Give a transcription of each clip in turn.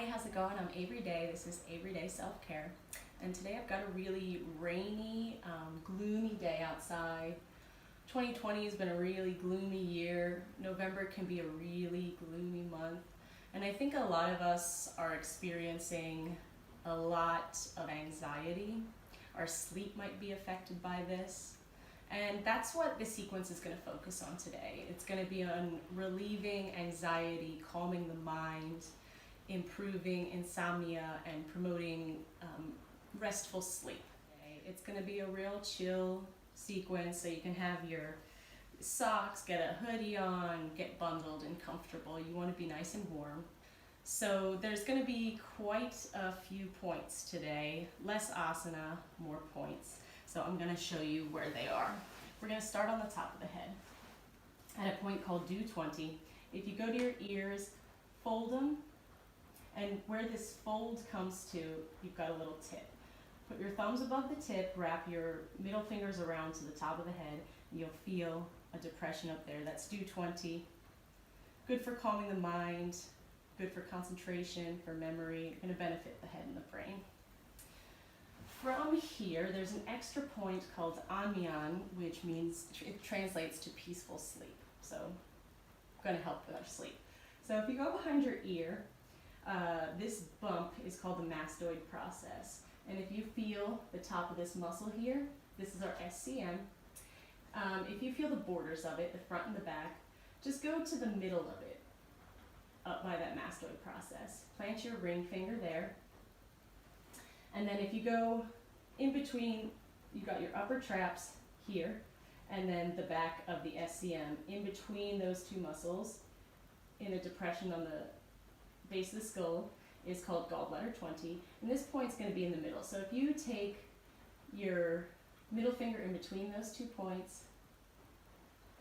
Hi, how's it going? I'm Avery Day. This is Everyday Self-Care. And today I've got a really rainy, gloomy day outside. 2020 has been a really gloomy year. November can be a really gloomy month. And I think a lot of us are experiencing a lot of anxiety. Our sleep might be affected by this. And that's what the sequence is going to focus on today. It's going to be on relieving anxiety, calming the mind, improving insomnia, and promoting restful sleep. It's going to be a real chill sequence, so you can have your socks, get a hoodie on, get bundled and comfortable. You want to be nice and warm. So there's going to be quite a few points today. Less asana, more points. So I'm going to show you where they are. We're going to start on the top of the head at a point called do 20. If you go to your ears, fold them, and where this fold comes to, you've got a little tip. Put your thumbs above the tip, wrap your middle fingers around to the top of the head, and you'll feel a depression up there. That's do 20. Good for calming the mind, good for concentration, for memory, going to benefit the head and the brain. From here, there's an extra point called Anmyan, which means it translates to peaceful sleep. So, going to help with our sleep. So if you go behind your ear, this bump is called the mastoid process. And if you feel the top of this muscle here, this is our SCM. If you feel the borders of it, the front and the back, just go to the middle of it, up by that mastoid process. Plant your ring finger there. And then if you go in between, you've got your upper traps here, and then the back of the SCM. In between those two muscles, in a depression on the base of the skull, is called gallbladder 20, and this point's going to be in the middle. So if you take your middle finger in between those 2 points,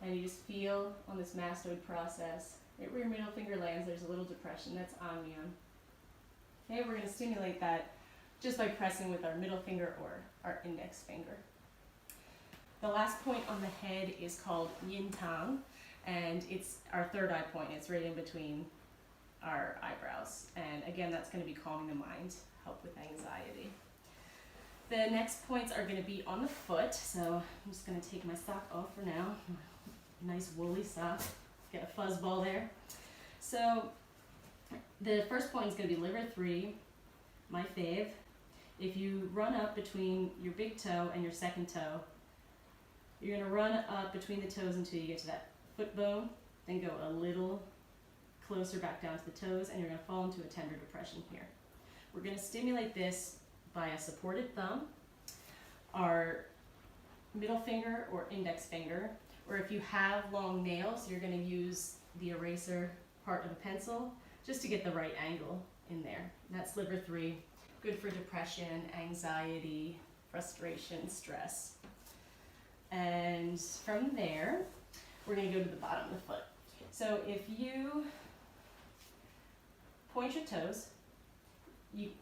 and you just feel on this mastoid process, right where your middle finger lands, there's a little depression. That's Anmyan. Okay, we're going to stimulate that just by pressing with our middle finger or our index finger. The last point on the head is called Yin Tang, and it's our third eye point. It's right in between our eyebrows, and again, that's going to be calming the mind, help with anxiety. The next points are going to be on the foot, so I'm just going to take my sock off for now. Nice woolly sock, get a fuzz ball there. So the first point is going to be liver 3, my fave. If you run up between your big toe and your second toe, you're going to run up between the toes until you get to that foot bone, then go a little closer back down to the toes, and you're going to fall into a tender depression here. We're going to stimulate this by a supported thumb, our middle finger or index finger, or if you have long nails, you're going to use the eraser part of a pencil just to get the right angle in there. And that's liver 3, good for depression, anxiety, frustration, stress. And from there, we're going to go to the bottom of the foot. So if you point your toes,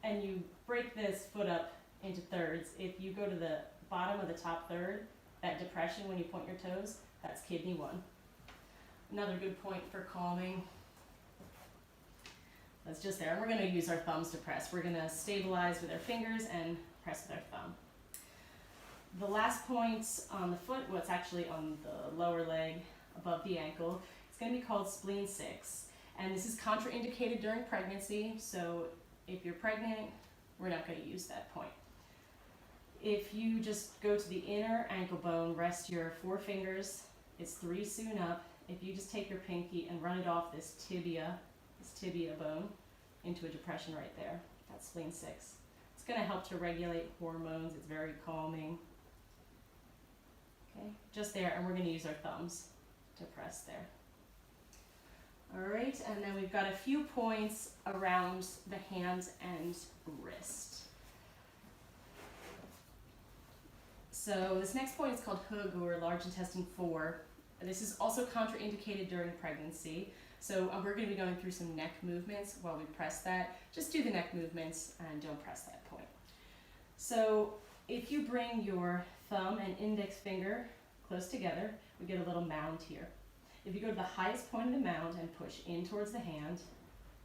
and you break this foot up into thirds. If you go to the bottom of the top third, that depression when you point your toes, that's kidney 1. Another good point for calming. That's just there. And we're going to use our thumbs to press. We're going to stabilize with our fingers and press with our thumb. The last point on the foot, well, it's actually on the lower leg above the ankle. It's going to be called spleen 6. And this is contraindicated during pregnancy, so if you're pregnant, we're not going to use that point. If you just go to the inner ankle bone, rest your 4 fingers, it's 3 soon up. If you just take your pinky and run it off this tibia bone into a depression right there, that's spleen 6. It's going to help to regulate hormones, it's very calming. Okay, just there, and we're going to use our thumbs to press there. All right, and then we've got a few points around the hands and wrist. So this next point is called Hug, or large intestine 4. This is also contraindicated during pregnancy. So we're going to be going through some neck movements while we press that. Just do the neck movements and don't press that point. So if you bring your thumb and index finger close together, we get a little mound here. If you go to the highest point of the mound and push in towards the hand,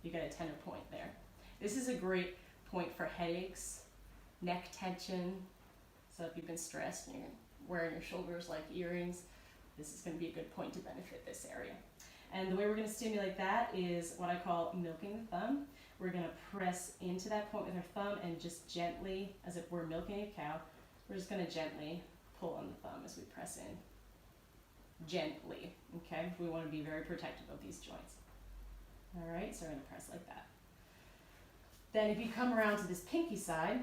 you get a tender point there. This is a great point for headaches, neck tension. So if you've been stressed and you're wearing your shoulders like earrings, this is going to be a good point to benefit this area. And the way we're going to stimulate that is what I call milking the thumb. We're going to press into that point with our thumb and just gently, as if we're milking a cow, we're just going to gently pull on the thumb as we press in. Gently, okay? We want to be very protective of these joints. All right, so we're going to press like that. Then if you come around to this pinky side,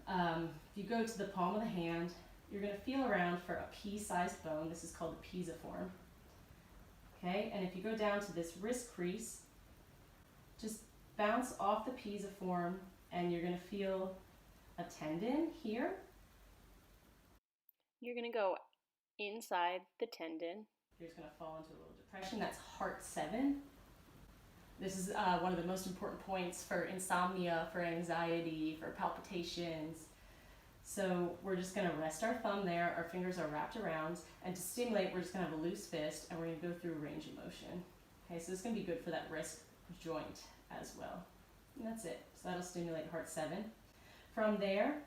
if you go to the palm of the hand, you're going to feel around for a pea-sized bone. This is called the pisiform. Okay, and if you go down to this wrist crease, just bounce off the pisiform and you're going to feel a tendon here. You're going to go inside the tendon. You're just going to fall into a little depression. That's heart 7. This is one of the most important points for insomnia, for anxiety, for palpitations. So we're just going to rest our thumb there, our fingers are wrapped around, and to stimulate, we're just going to have a loose fist, and we're going to go through range of motion. Okay, so this is going to be good for that wrist joint as well. And that's it. So that'll stimulate heart 7. From there,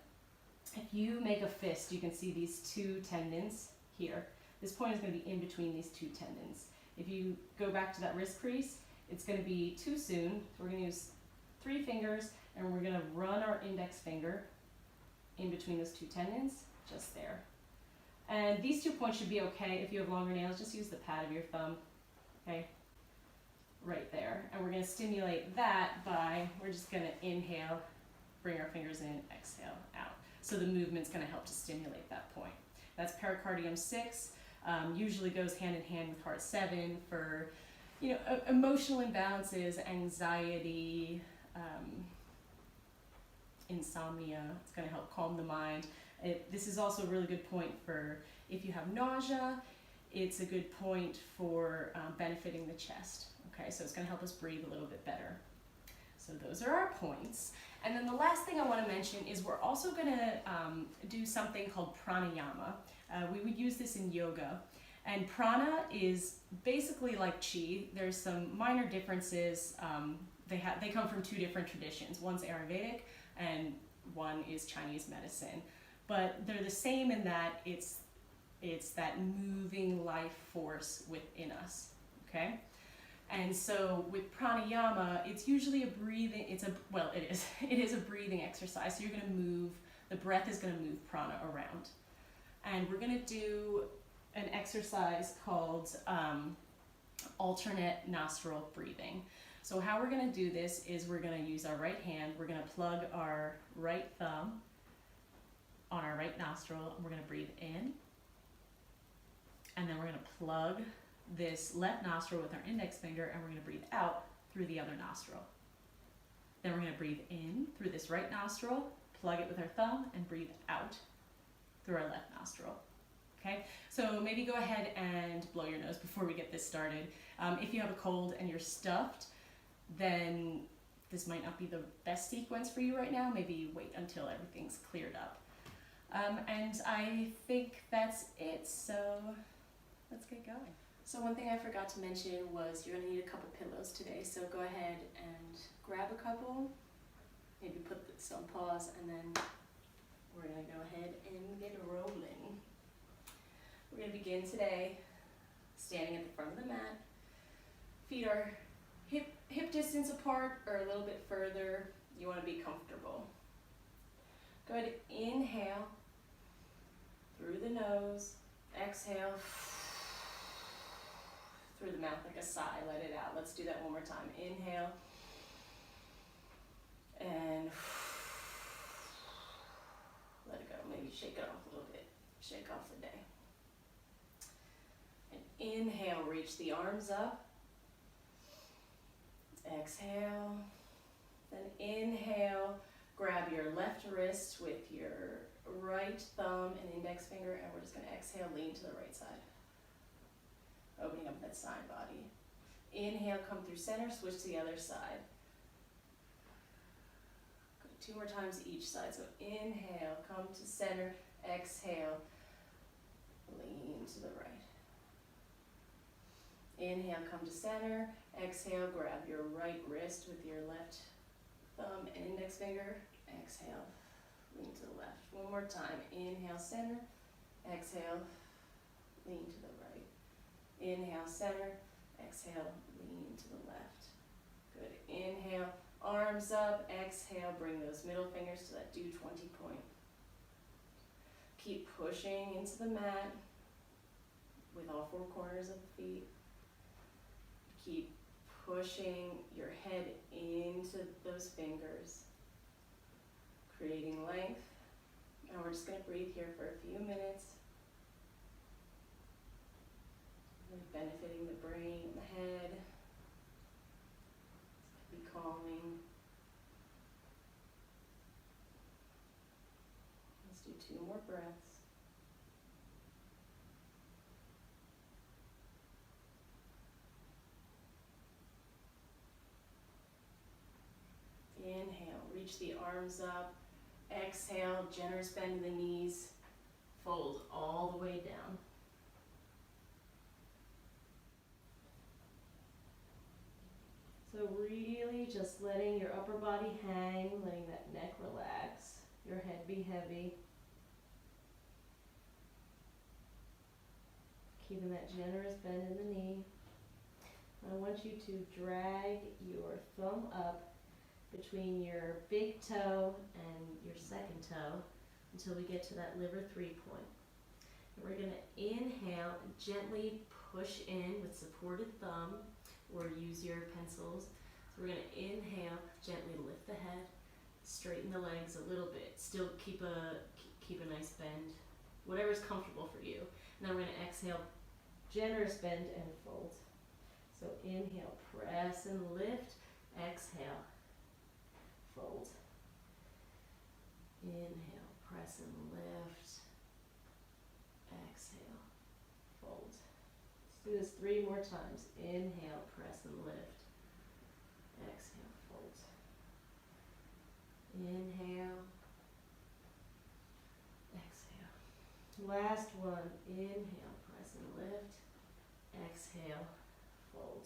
if you make a fist, you can see these 2 tendons here. This point is going to be in between these 2 tendons. If you go back to that wrist crease, it's going to be too soon. So we're going to use 3 fingers, and we're going to run our index finger in between those 2 tendons, just there. And these 2 points should be okay. If you have longer nails, just use the pad of your thumb, okay, right there. And we're going to stimulate that by, we're just going to inhale, bring our fingers in, exhale, out. So the movement's going to help to stimulate that point. That's pericardium 6, usually goes hand in hand with heart 7 for, you know, emotional imbalances, anxiety, insomnia. It's going to help calm the mind. This is also a really good point for if you have nausea. It's a good point for benefiting the chest. Okay, so it's going to help us breathe a little bit better. So those are our points. And then the last thing I want to mention is we're also going to do something called pranayama. We would use this in yoga. And prana is basically like chi. There's some minor differences. They come from 2 different traditions. One's Ayurvedic and one is Chinese medicine. But they're the same in that it's that moving life force within us, okay? And so with pranayama, it's usually a breathing, it is a breathing exercise. So you're gonna move, the breath is gonna move prana around. And we're gonna do an exercise called alternate nostril breathing. So how we're going to do this is we're going to use our right hand, we're going to plug our right thumb on our right nostril, and we're going to breathe in, and then we're going to plug this left nostril with our index finger, and we're going to breathe out through the other nostril. Then we're going to breathe in through this right nostril, plug it with our thumb, and breathe out through our left nostril. Okay, so maybe go ahead and blow your nose before we get this started. If you have a cold and you're stuffed, then this might not be the best sequence for you right now. Maybe wait until everything's cleared up. And I think that's it, so let's get going. So one thing I forgot to mention was you're going to need a couple pillows today, so go ahead and grab a couple, maybe put this on pause, and then we're going to go ahead and get rolling. We're going to begin today standing at the front of the mat. Feet are hip distance apart or a little bit further. You want to be comfortable. Go ahead, inhale through the nose, exhale through the mouth like a sigh, let it out. Let's do that one more time. Inhale and let it go. Maybe shake it off a little bit. Shake off the day. And inhale, reach the arms up. Exhale. Then inhale, grab your left wrist with your right thumb and index finger, and we're just going to exhale, lean to the right side. Opening up that side body. Inhale, come through center, switch to the other side. Go 2 more times each side. So inhale, come to center, exhale, lean to the right. Inhale, come to center, exhale, grab your right wrist with your left thumb and index finger. Exhale, lean to the left. One more time. Inhale, center. Exhale, lean to the right. Inhale, center. Exhale, lean to the left. Good. Inhale, arms up. Exhale, bring those middle fingers to that do 20 point. Keep pushing into the mat with all four corners of the feet. Keep pushing your head into those fingers, creating length. And we're just going to breathe here for a few minutes, really benefiting the brain and the head. Be calming. Let's do 2 more breaths. Inhale, reach the arms up. Exhale, generous bend in the knees. Fold all the way down. So really just letting your upper body hang, letting that neck relax, your head be heavy. Keeping that generous bend in the knee. I want you to drag your thumb up between your big toe and your second toe until we get to that liver 3 point. And we're going to inhale and gently push in with supported thumb, or use your pencils. So we're going to inhale, gently lift the head, straighten the legs a little bit, still keep a nice bend, whatever's comfortable for you. And then we're going to exhale, generous bend and fold. So inhale, press and lift, exhale, fold. Inhale, press and lift, exhale, fold. Let's do this 3 more times. Inhale, press and lift, exhale, fold. Inhale, exhale. Last one. Inhale, press and lift, exhale, fold.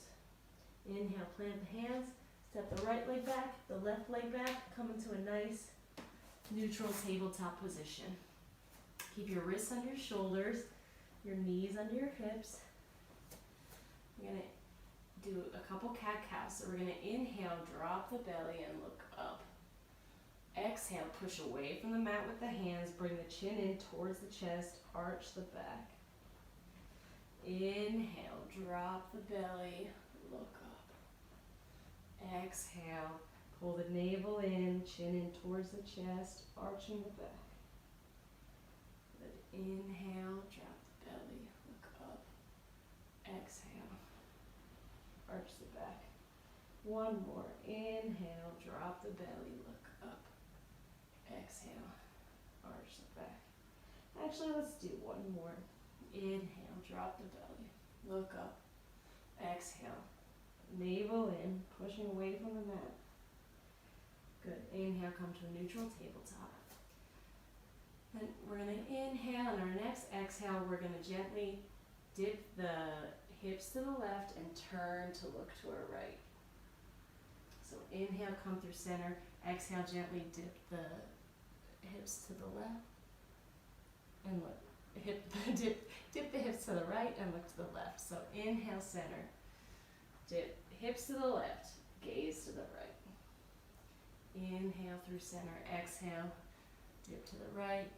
Inhale, plant the hands, step the right leg back, the left leg back, come into a nice neutral tabletop position. Keep your wrists under your shoulders, your knees under your hips. We're going to do a couple cat-cows. So we're going to inhale, drop the belly and look up. Exhale, push away from the mat with the hands, bring the chin in towards the chest, arch the back. Inhale, drop the belly, look up. Exhale, pull the navel in, chin in towards the chest, arching the back. Good. Inhale, drop the belly, look up. Exhale, arch the back. One more. Inhale, drop the belly, look up. Exhale, arch the back. Actually, let's do one more. Inhale, drop the belly, look up. Exhale, navel in, pushing away from the mat. Good. Inhale, come to a neutral tabletop. Then we're going to inhale, and our next exhale, we're going to gently dip the hips to the left and turn to look to our right. So inhale, come through center. Exhale, gently dip the hips to the left and look. Dip the hips to the right and look to the left. So inhale, center. Dip hips to the left, gaze to the right. Inhale through center. Exhale, dip to the right,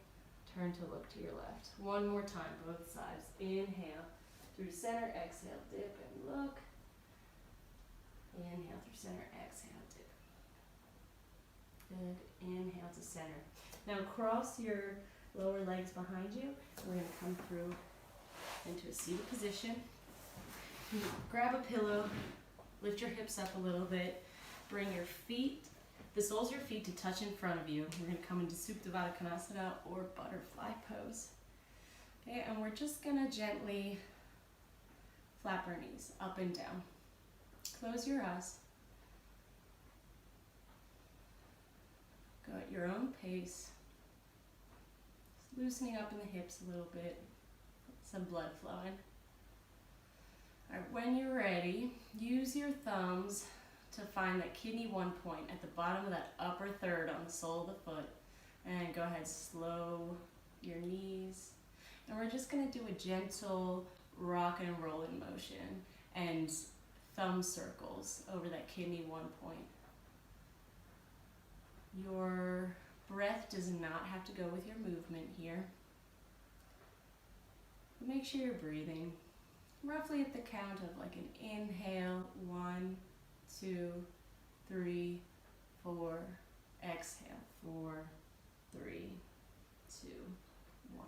turn to look to your left. One more time, both sides. Inhale through center. Exhale, dip and look. Inhale through center. Exhale, dip. Good. Inhale to center. Now cross your lower legs behind you. We're going to come through into a seated position. Grab a pillow, lift your hips up a little bit, bring your feet, the soles of your feet to touch in front of you. We're going to come into Supta Konasana or butterfly pose. Okay, and we're just going to gently flap our knees up and down. Close your eyes. Go at your own pace. Loosening up in the hips a little bit, some blood flowing. All right, when you're ready, use your thumbs to find that kidney 1 point at the bottom of that upper third on the sole of the foot. And go ahead, slow your knees. And we're just going to do a gentle rock and rolling motion and thumb circles over that kidney 1 point. Your breath does not have to go with your movement here. Make sure you're breathing roughly at the count of like an inhale, 1, 2, 3, 4, exhale, 4, 3, 2, 1.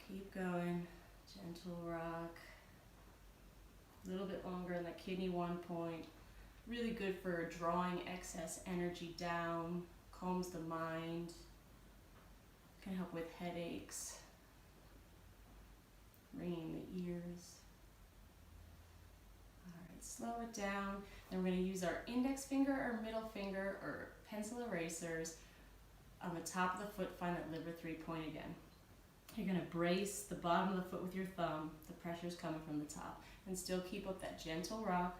Keep going, gentle rock, a little bit longer in that kidney 1 point. Really good for drawing excess energy down, calms the mind, can help with headaches, ringing the ears. Alright, slow it down. Then we're going to use our index finger or middle finger or pencil erasers on the top of the foot, find that liver 3 point again. You're going to brace the bottom of the foot with your thumb. The pressure's coming from the top. And still keep up that gentle rock.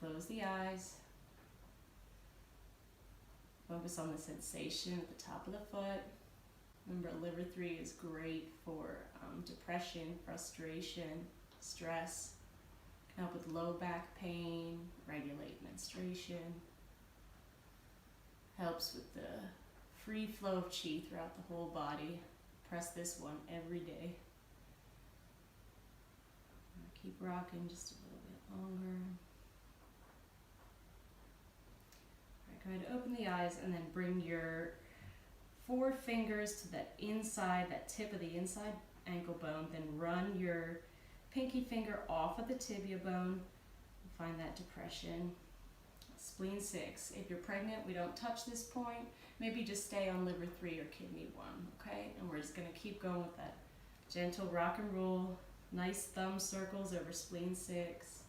Close the eyes. Focus on the sensation at the top of the foot. Remember, liver 3 is great for depression, frustration, stress. Can help with low back pain, regulate menstruation. Helps with the free flow of chi throughout the whole body. Press this one every day. Keep rocking just a little bit longer. Go ahead, open the eyes and then bring your 4 fingers to that inside, that tip of the inside ankle bone. Then run your pinky finger off of the tibia bone. Find that depression. Spleen 6. If you're pregnant, we don't touch this point. Maybe just stay on liver 3 or kidney 1, okay? And we're just going to keep going with that gentle rock and roll. Nice thumb circles over spleen 6.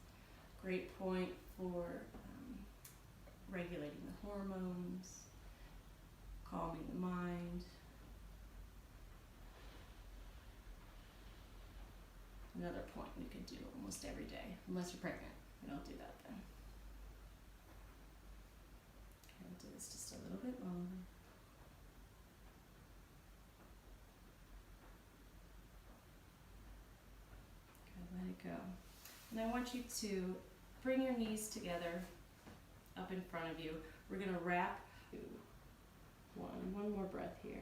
Great point for regulating the hormones, calming the mind. Another point we could do almost every day, unless you're pregnant. We don't do that then. Okay, we'll do this just a little bit longer. Okay, let it go. And I want you to bring your knees together up in front of you. We're going to wrap one more breath here.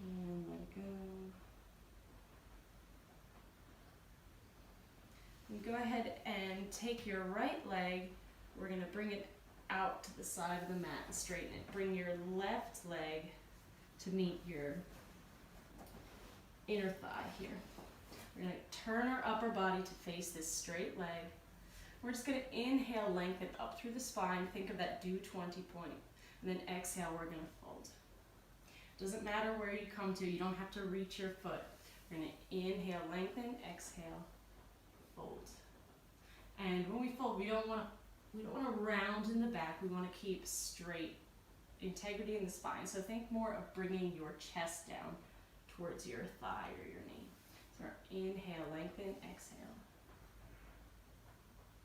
And let it go. And go ahead and take your right leg. We're going to bring it out to the side of the mat and straighten it. Bring your left leg to meet your inner thigh here. We're going to turn our upper body to face this straight leg. We're just going to inhale, lengthen up through the spine. Think of that do 20 point. And then exhale, we're going to fold. Doesn't matter where you come to. You don't have to reach your foot. We're going to inhale, lengthen, exhale, fold. And when we fold, we don't want to round in the back. We want to keep straight integrity in the spine. So think more of bringing your chest down towards your thigh or your knee. So inhale, lengthen, exhale,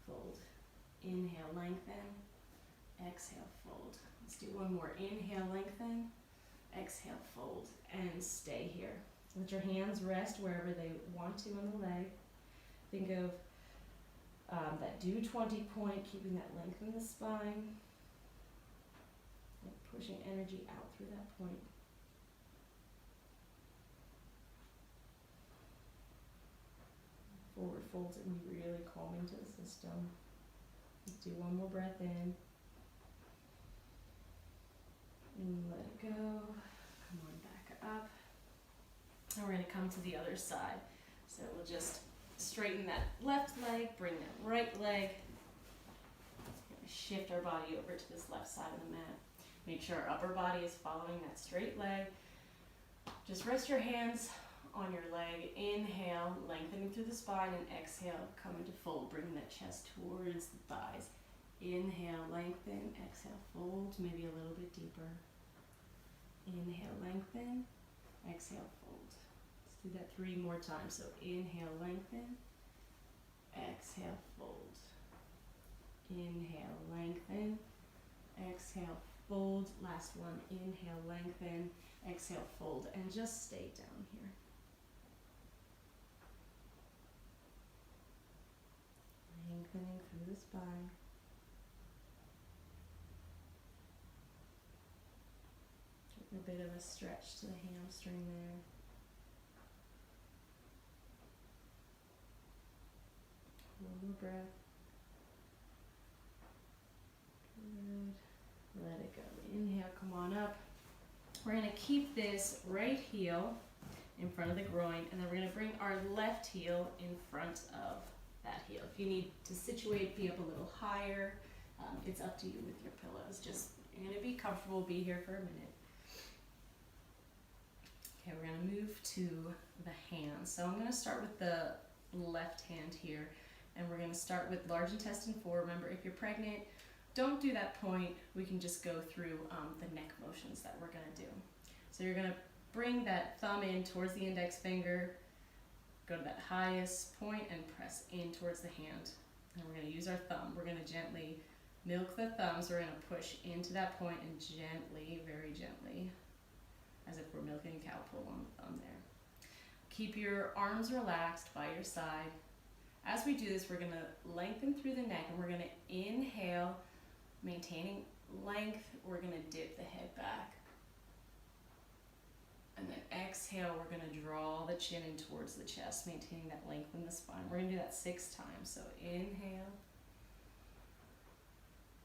fold. Inhale, lengthen, exhale, fold. Let's do one more. Inhale, lengthen, exhale, fold, and stay here. Let your hands rest wherever they want to on the leg. Think of that do 20 point, keeping that length in the spine, and pushing energy out through that point. Forward folds it and be really calming to the system. Let's do one more breath in. And let it go. Come on back up. And we're going to come to the other side. So we'll just straighten that left leg, bring that right leg. Shift our body over to this left side of the mat. Make sure our upper body is following that straight leg. Just rest your hands on your leg. Inhale, lengthening through the spine, and exhale, come into fold. Bring that chest towards the thighs. Inhale, lengthen, exhale, fold, maybe a little bit deeper. Inhale, lengthen, exhale, fold. do that 3 more times. So inhale, lengthen. Exhale, fold. Inhale, lengthen. Exhale, fold. Last one. Inhale, lengthen. Exhale, fold. And just stay down here. Lengthening through the spine. Getting a bit of a stretch to the hamstring there. One more breath. Good. Let it go. Inhale, come on up. We're going to keep this right heel in front of the groin, and then we're going to bring our left heel in front of that heel. If you need to situate, be up a little higher, it's up to you with your pillows. Just, you're going to be comfortable, be here for a minute. Okay, we're going to move to the hands. So I'm going to start with the left hand here, and we're going to start with large intestine 4. Remember, if you're pregnant, don't do that point. We can just go through the neck motions that we're going to do. So you're going to bring that thumb in towards the index finger, go to that highest point and press in towards the hand. And we're going to use our thumb. We're going to gently milk the thumb, so we're going to push into that point and gently, very gently, as if we're milking a cow, pull on the thumb there. Keep your arms relaxed by your side. As we do this, we're going to lengthen through the neck, and we're going to inhale, maintaining length. We're going to dip the head back. And then exhale, we're going to draw the chin in towards the chest, maintaining that length in the spine. We're going to do that 6 times. So inhale,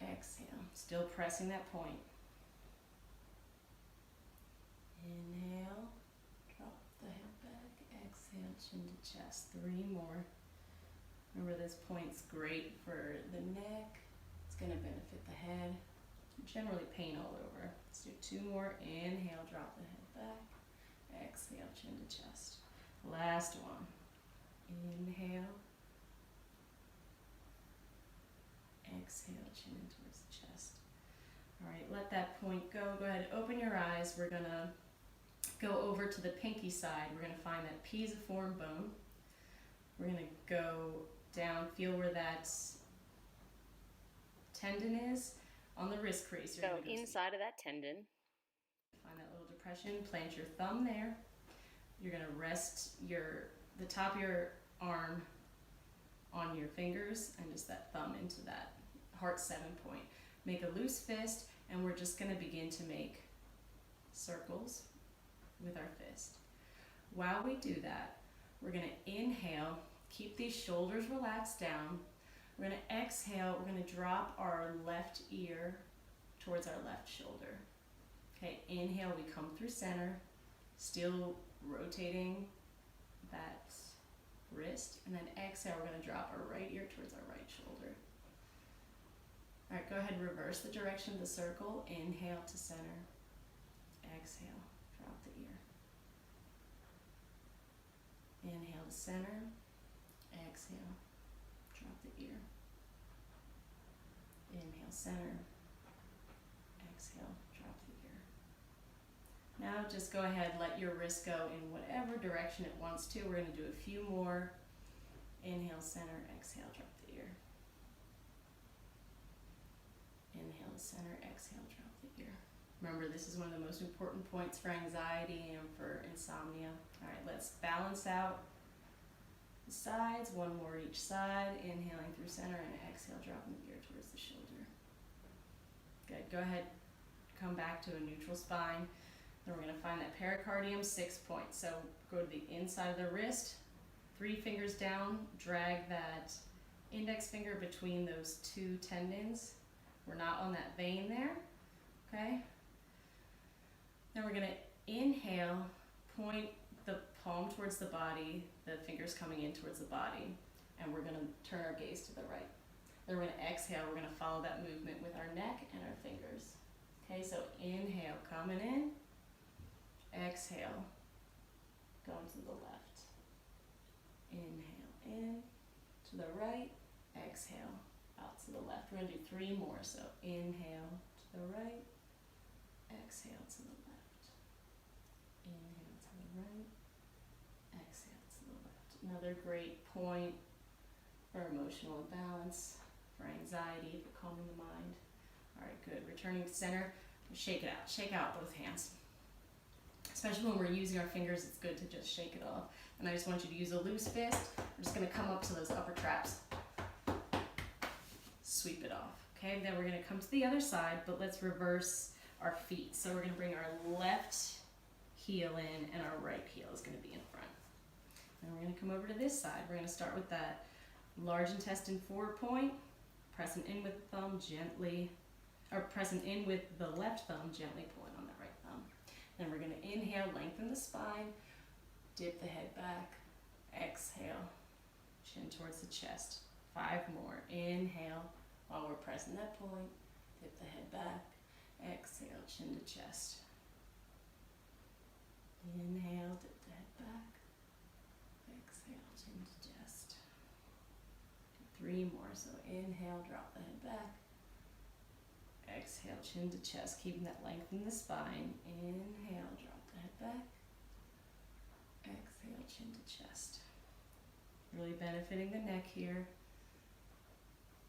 exhale, still pressing that point. Inhale, drop the head back, exhale, chin to chest. 3 more. Remember, this point's great for the neck. It's going to benefit the head. Generally pain all over. Let's do 2 more. Inhale, drop the head back. Exhale, chin to chest. Last one. Inhale. Exhale, chin in towards the chest. All right, let that point go. Go ahead, open your eyes. We're going to go over to the pinky side. We're going to find that pisiform bone. We're going to go down, feel where that tendon is on the wrist crease. So inside of that tendon, find that little depression, plant your thumb there. You're going to rest the top of your arm on your fingers and just that thumb into that heart 7 point. Make a loose fist, and we're just going to begin to make circles with our fist. While we do that, we're going to inhale, keep these shoulders relaxed down. We're going to exhale, we're going to drop our left ear towards our left shoulder. Okay, inhale, we come through center, still rotating that wrist, and then exhale, we're going to drop our right ear towards our right shoulder. All right, go ahead, reverse the direction of the circle. Inhale to center, exhale, drop the ear. Inhale to center, exhale, drop the ear. Inhale, center, exhale, drop the ear. Now just go ahead, let your wrist go in whatever direction it wants to. We're going to do a few more. Inhale, center, exhale, drop the ear. Inhale, center, exhale, drop the ear. Remember, this is one of the most important points for anxiety and for insomnia. All right, let's balance out the sides, 1 more each side. Inhaling through center and exhale, dropping the ear towards the shoulder. Good, go ahead, come back to a neutral spine. Then we're going to find that pericardium 6 points. So go to the inside of the wrist, 3 fingers down, drag that index finger between those 2 tendons. We're not on that vein there, okay? Then we're going to inhale, point the palm towards the body, the fingers coming in towards the body, and we're going to turn our gaze to the right. Then we're going to exhale, we're going to follow that movement with our neck and our fingers. Okay, so inhale, coming in, exhale, going to the left. Inhale in, to the right, exhale, out to the left. We're going to do 3 more, so inhale to the right, exhale to the left. Inhale to the right, Another great point for emotional imbalance, for anxiety, for calming the mind. All right, good. Returning to center, shake it out. Shake out both hands. Especially when we're using our fingers, it's good to just shake it off. And I just want you to use a loose fist. We're just gonna come up to those upper traps. Sweep it off. Okay, then we're gonna come to the other side, but let's reverse our feet. So we're gonna bring our left heel in and our right heel is gonna be in front. And we're gonna come over to this side. We're gonna start with that large intestine forward point, pressing in with the thumb gently, or pressing in with the left thumb, gently pulling on that right thumb. Then we're gonna inhale, lengthen the spine, dip the head back, exhale, chin towards the chest. 5 more, inhale, while we're pressing that point, dip the head back, exhale, chin to chest. Inhale, dip the head back, exhale, chin to chest. 3 more, so inhale, drop the head back, exhale, chin to chest, keeping that length in the spine. Inhale, drop the head back, exhale, chin to chest. Really benefiting the neck here.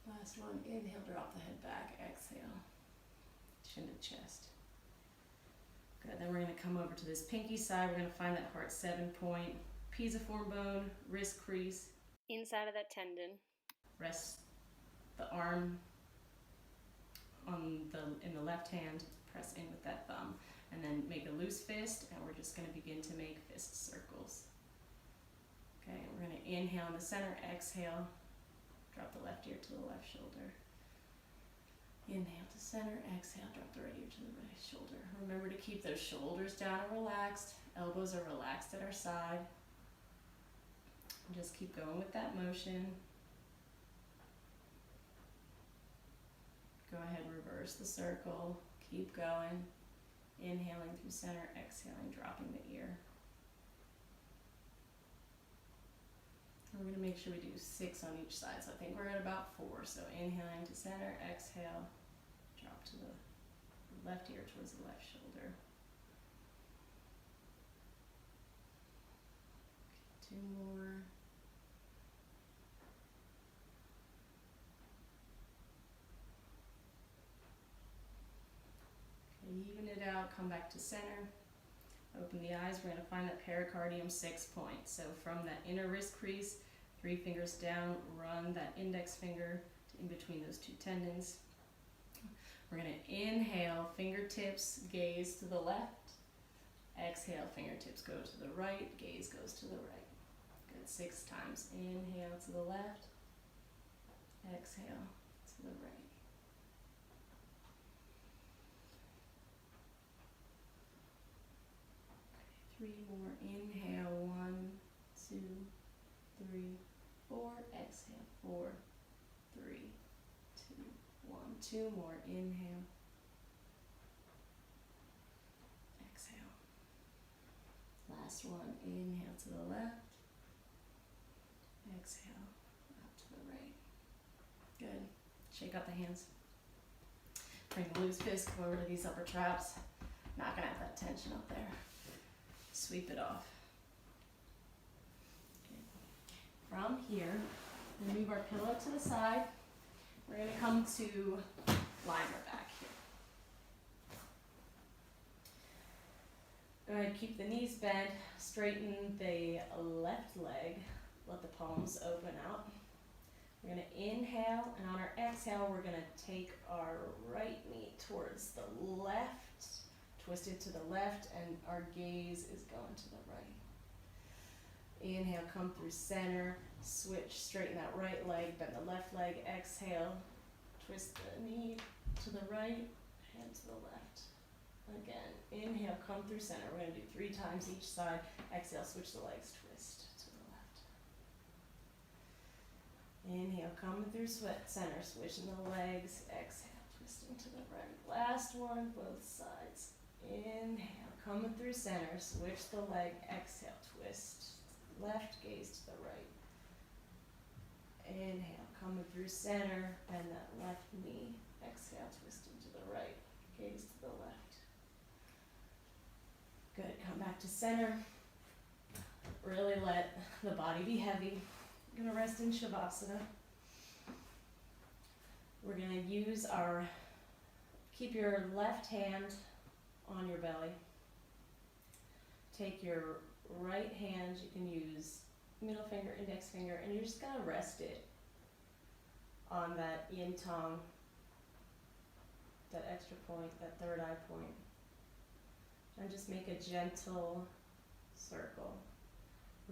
Last one, inhale, drop the head back, exhale, chin to chest. Good, then we're gonna come over to this pinky side. We're gonna find that heart 7 point, pisiform bone, wrist crease, inside of that tendon. Rest the arm in the left hand, press in with that thumb, and then make a loose fist, and we're just gonna begin to make fist circles. Okay, we're gonna inhale in the center, exhale, drop the left ear to the left shoulder. Inhale to center, exhale, drop the right ear to the right shoulder. Remember to keep those shoulders down and relaxed. Elbows are relaxed at our side. And just keep going with that motion. Go ahead, reverse the circle. Keep going. Inhaling through center, exhaling, dropping the ear. We're going to make sure we do 6 on each side. So I think we're at about 4. So inhaling to center, exhale, drop to the left ear towards the left shoulder. 2 more. Okay, even it out, come back to center. Open the eyes, we're going to find that pericardium 6 point. So from that inner wrist crease, 3 fingers down, run that index finger in between those 2 tendons. We're going to inhale, fingertips gaze to the left. Exhale, fingertips go to the right, gaze goes to the right. Good, 6 times. Inhale to the left, exhale to the right. 3 more. Inhale, 1, 2, 3, 4. Exhale, 4, 3, 2, 1. 2 more. Inhale. Exhale. Last one. Inhale to the left. Exhale, out to the right. Good. Shake out the hands. Bring the loose fist, come over to these upper traps. Not gonna have that tension up there. Sweep it off. Okay. From here, we move our pillow to the side. We're going to come to lie our back here. Go ahead, keep the knees bent, straighten the left leg, let the palms open out. We're going to inhale, and on our exhale, we're going to take our right knee towards the left. Twist it to the left, and our gaze is going to the right. Inhale, come through center, switch, straighten that right leg, bend the left leg, exhale, twist the knee to the right, hand to the left. Again, inhale, come through center. We're going to do 3 times each side. Exhale, switch the legs, twist to the left. Inhale, coming through center, switching the legs, exhale, twisting to the right. Last one, both sides. Inhale, coming through center, switch the leg, exhale, twist, left, gaze to the right. Inhale, coming through center, bend that left knee, exhale, twisting to the right, gaze to the left. Good, come back to center, really let the body be heavy. I'm gonna rest in Shavasana. We're gonna use keep your left hand on your belly. Take your right hand, you can use middle finger, index finger, and you're just gonna rest it on that yin tongue, that extra point, that third eye point. And just make a gentle circle.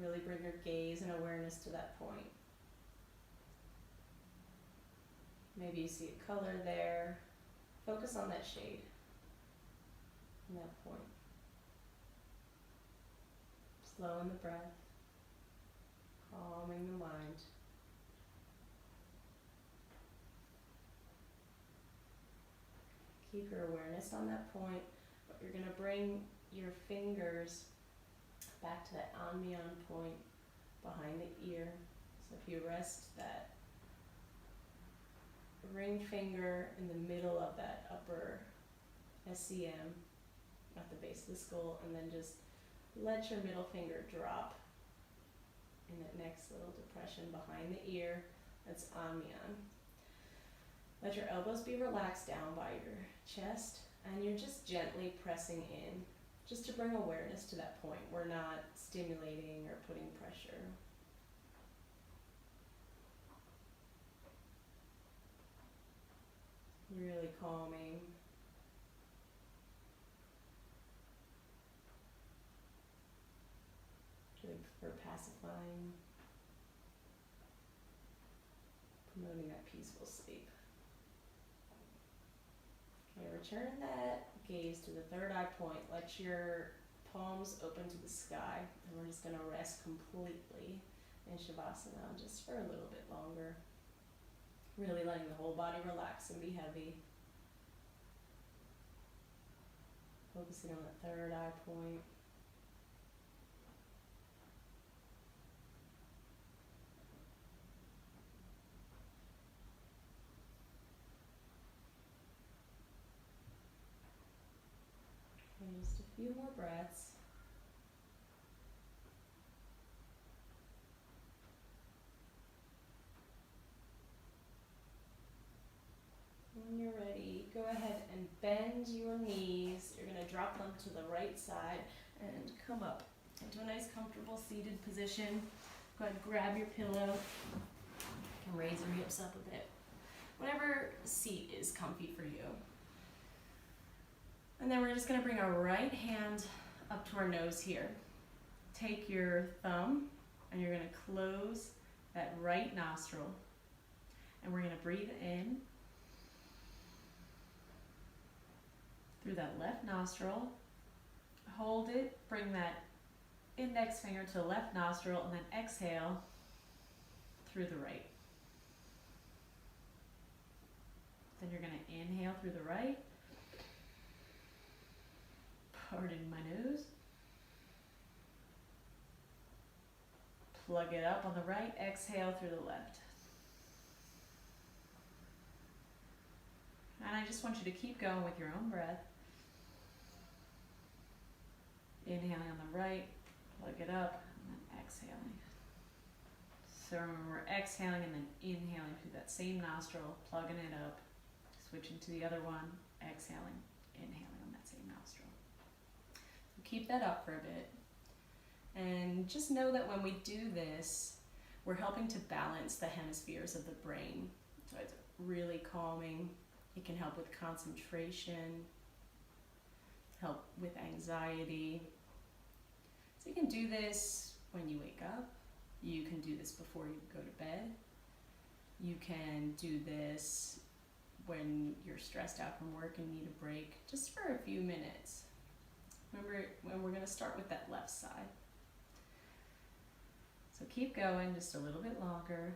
Really bring your gaze and awareness to that point. Maybe you see a color there. Focus on that shade and that point. Slowing the breath, calming the mind. Keep your awareness on that point, but you're going to bring your fingers back to that Anmyan point behind the ear. So if you rest that ring finger in the middle of that upper SCM at the base of the skull, and then just let your middle finger drop in that next little depression behind the ear. That's Anmyan. Let your elbows be relaxed down by your chest, and you're just gently pressing in, just to bring awareness to that point. We're not stimulating or putting pressure. Really calming. Good for pacifying, promoting that peaceful sleep. Okay, return that gaze to the third eye point. Let your palms open to the sky, and we're just going to rest completely in Shavasana just for a little bit longer. Really letting the whole body relax and be heavy. Focusing on the third eye point. And just a few more breaths. When you're ready, go ahead and bend your knees. You're going to drop them to the right side and come up into a nice comfortable seated position. Go ahead and grab your pillow. You can raise your hips up a bit. Whatever seat is comfy for you. And then we're just going to bring our right hand up to our nose here. Take your thumb and you're going to close that right nostril. And we're going to breathe in through that left nostril. Hold it, bring that index finger to the left nostril, and then exhale through the right. Then you're going to inhale through the right. Pardon my nose. Plug it up on the right, exhale through the left. And I just want you to keep going with your own breath. Inhaling on the right, plug it up, and then exhaling. So remember, we're exhaling and then inhaling through that same nostril, plugging it up, switching to the other one, exhaling, inhaling on that same nostril. So keep that up for a bit. And just know that when we do this, we're helping to balance the hemispheres of the brain. So it's really calming. It can help with concentration, help with anxiety. So you can do this when you wake up. You can do this before you go to bed. You can do this when you're stressed out from work and need a break, just for a few minutes. Remember, when we're going to start with that left side. So keep going just a little bit longer.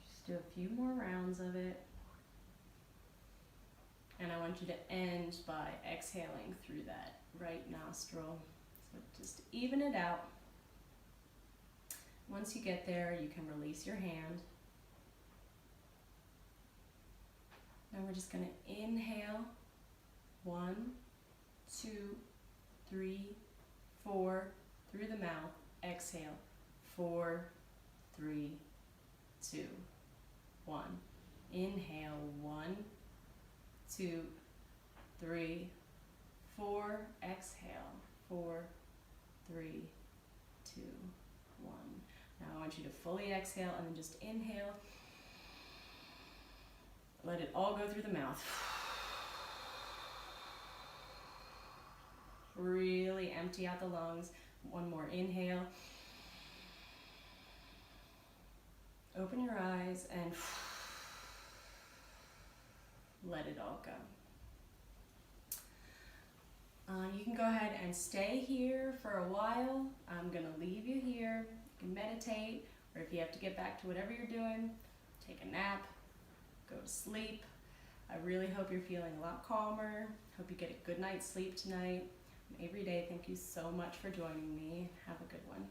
Just do a few more rounds of it. And I want want you to end by exhaling through that right nostril. So just even it out. Once you get there, you can release your hand. Now we're just going to inhale. 1, 2, 3, 4, through the mouth. Exhale. 4, 3, 2, 1. Inhale. 1, 2, 3, 4. Exhale. 4, 3, 2, 1. Now I want you to fully exhale and then just inhale. Let it all go through the mouth. Really empty out the lungs. One more inhale. Open your eyes and let it all go. You can go ahead and stay here for a while. I'm going to leave you here. You can meditate, or if you have to get back to whatever you're doing, take a nap, go to sleep. I really hope you're feeling a lot calmer. Hope you get a good night's sleep tonight. Every day, thank you so much for joining me. Have a good one.